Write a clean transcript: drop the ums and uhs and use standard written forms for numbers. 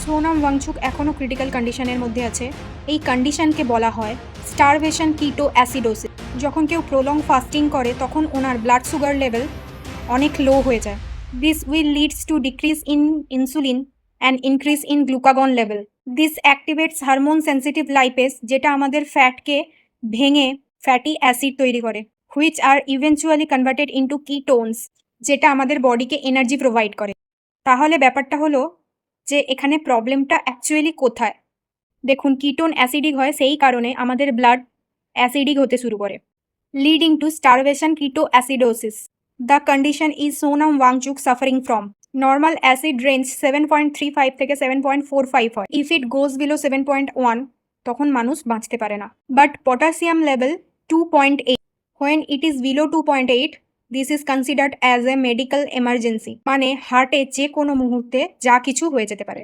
সোনাম ওয়াংচুক এখনও ক্রিটিক্যাল কন্ডিশনের মধ্যে আছে। এই কন্ডিশনকে বলা হয় স্টারভেশন কিটো অ্যাসিডোসিস। যখন কেউ প্রলং ফাস্টিং করে তখন ওনার ব্লাড সুগার লেভেল অনেক লো হয়ে যায়। This will leads to decrease in insulin and increase in glucagon level. This activates hormone sensitive lipase, যেটা আমাদের ফ্যাটকে ভেঙে ফ্যাটি অ্যাসিড তৈরি করে, which are eventually converted into ketones, যেটা আমাদের বডিকে এনার্জি প্রোভাইড করে। তাহলে ব্যাপারটা হলো যে এখানে প্রবলেমটা অ্যাকচুয়ালি কোথায়। দেখুন, কিটোন অ্যাসিডিক হয় সেই কারণে আমাদের ব্লাড অ্যাসিডিক হতে শুরু করে, লিডিং টু স্টারভেশন কিটো acidosis. The condition is Sonam Wangchuck suffering from. Normal acid range 7.35 থেকে 7.45 হয়। ইফ ইট গোজ বিলো 7.1 তখন মানুষ বাঁচতে পারে না। But potassium level 2.8, when it is below 2.8 this is considered as a medical emergency. মানে হার্টে যে কোনো মুহূর্তে যা কিছু হয়ে যেতে পারে।